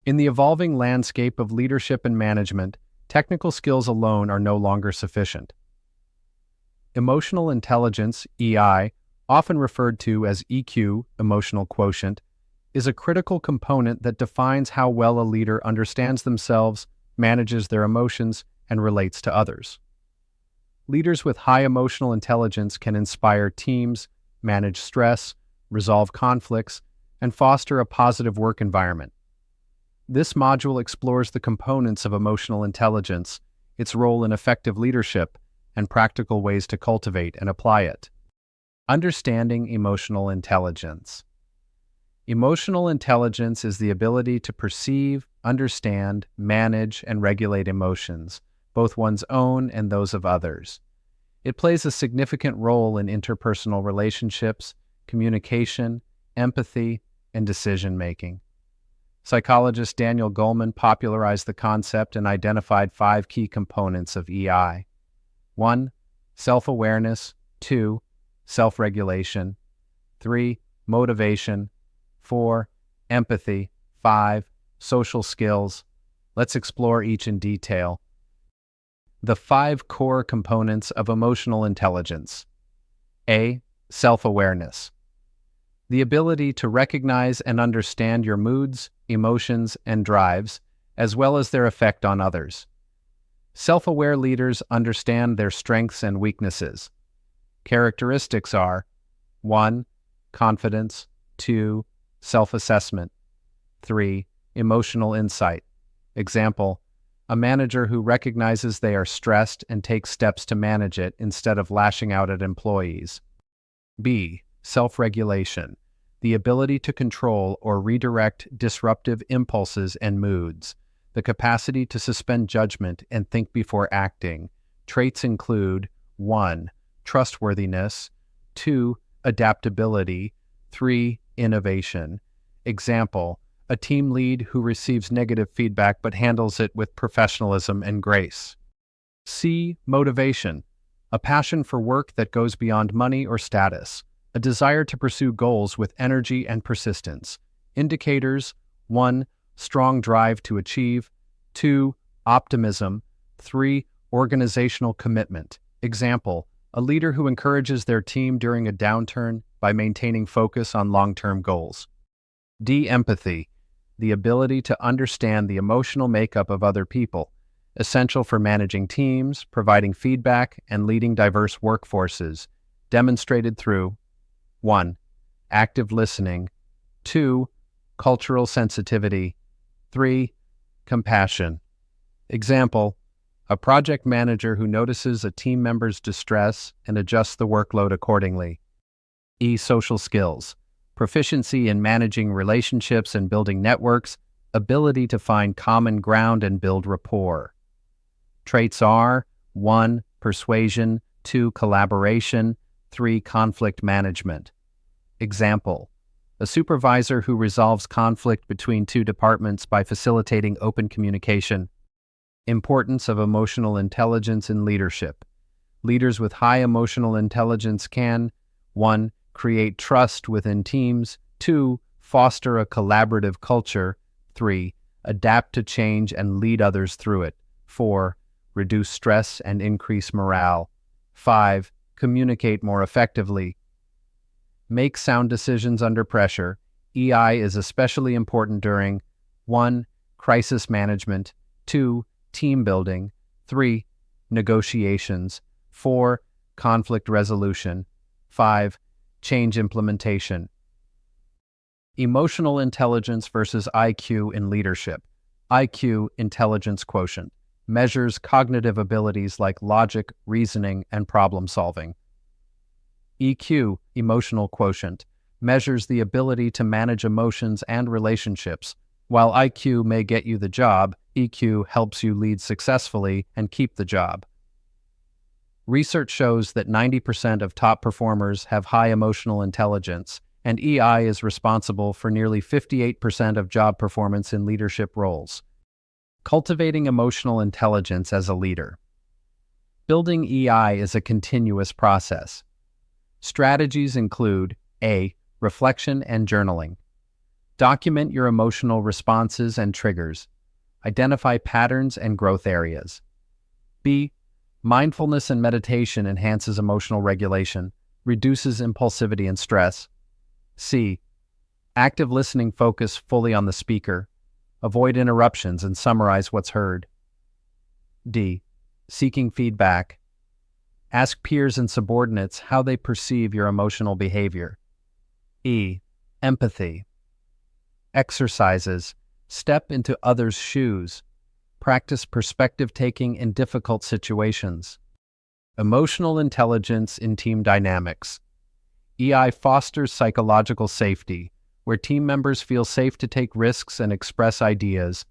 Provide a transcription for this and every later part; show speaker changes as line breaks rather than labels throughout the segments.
In the evolving landscape of leadership and management, technical skills alone are no longer sufficient. Emotional intelligence, EI, often referred to as EQ, emotional quotient, is a critical component that defines how well a leader understands themselves, manages their emotions, and relates to others. Leaders with high emotional intelligence can inspire teams, manage stress, resolve conflicts, and foster a positive work environment. This module explores the components of emotional intelligence, its role in effective leadership, and practical ways to cultivate and apply it. Understanding emotional intelligence. Emotional intelligence is the ability to perceive, understand, manage, and regulate emotions, both one's own and those of others. It plays a significant role in interpersonal relationships, communication, empathy, and decision-making. Psychologist Daniel Goleman popularized the concept and identified 5 key components of EI. 1. Self-awareness. 2. Self-regulation. 3. Motivation. 4. Empathy. 5. Social skills. Let's explore each in detail. The 5 core components of emotional intelligence. A. Self-awareness. The ability to recognize and understand your moods, emotions, and drives, as well as their effect on others. Self-aware leaders understand their strengths and weaknesses. Characteristics are 1. Confidence. 2. Self-assessment. 3. Emotional insight. Example, a manager who recognizes they are stressed and takes steps to manage it instead of lashing out at employees. B. Self-regulation. The ability to control or redirect disruptive impulses and moods. The capacity to suspend judgment and think before acting. Traits include 1. Trustworthiness. 2. Adaptability. 3. Innovation. Example, a team lead who receives negative feedback but handles it with professionalism and grace. C. Motivation. A passion for work that goes beyond money or status. A desire to pursue goals with energy and persistence. Indicators: 1. Strong drive to achieve. 2. Optimism. 3. Organizational commitment. Example, a leader who encourages their team during a downturn by maintaining focus on long-term goals. D. Empathy. The ability to understand the emotional makeup of other people, essential for managing teams, providing feedback, and leading diverse workforces, demonstrated through 1. Active listening. 2. Cultural sensitivity. 3. Compassion. Example, a project manager who notices a team member's distress and adjusts the workload accordingly. E. Social skills. Proficiency in managing relationships and building networks, ability to find common ground and build rapport. Traits are 1. Persuasion. 2. Collaboration. 3. Conflict management. Example, a supervisor who resolves conflict between 2 departments by facilitating open communication. Importance of emotional intelligence in leadership. Leaders with high emotional intelligence can 1. Create trust within teams. 2. Foster a collaborative culture. 3. Adapt to change and lead others through it. 4. Reduce stress and increase morale. 5. Communicate more effectively. Make sound decisions under pressure. EI is especially important during 1. Crisis management. 2. Team building. 3. Negotiations. 4. Conflict resolution. 5. Change implementation. Emotional intelligence versus IQ in leadership. IQ, intelligence quotient, measures cognitive abilities like logic, reasoning, and problem solving. EQ, emotional quotient, measures the ability to manage emotions and relationships. While IQ may get you the job, EQ helps you lead successfully and keep the job. Research shows that 90% of top performers have high emotional intelligence, and EI is responsible for nearly 58% of job performance in leadership roles. Cultivating emotional intelligence as a leader. Building EI is a continuous process. Strategies include A. Reflection and journaling. Document your emotional responses and triggers. Identify patterns and growth areas. B. Mindfulness and meditation enhances emotional regulation, reduces impulsivity and stress. C. Active listening focus fully on the speaker. Avoid interruptions and summarize what's heard. D. Seeking feedback. Ask peers and subordinates how they perceive your emotional behavior. E. Empathy. Exercises. Step into others' shoes. Practice perspective taking in difficult situations. Emotional intelligence in team dynamics. EI fosters psychological safety, where team members feel safe to take risks and express ideas.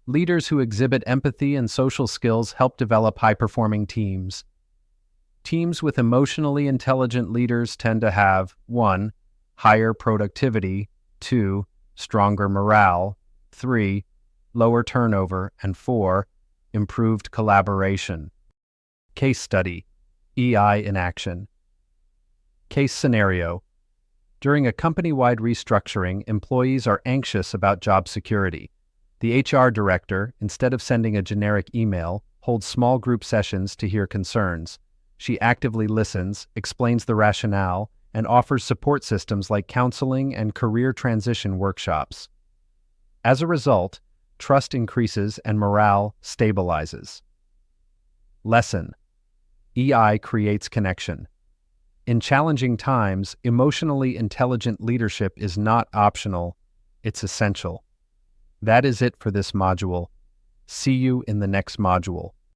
Leaders who exhibit empathy and social skills help develop high-performing teams. Teams with emotionally intelligent leaders tend to have 1. Higher productivity, 2. Stronger morale, 3. Lower turnover, and 4. Improved collaboration. Case study: EI in action. Case scenario: during a company-wide restructuring, employees are anxious about job security. The HR director, instead of sending a generic email, holds small group sessions to hear concerns. She actively listens, explains the rationale, and offers support systems like counseling and career transition workshops. As a result, trust increases and morale stabilizes. Lesson: EI creates connection. In challenging times, emotionally intelligent leadership is not optional, it's essential. That is it for this module. See you in the next module.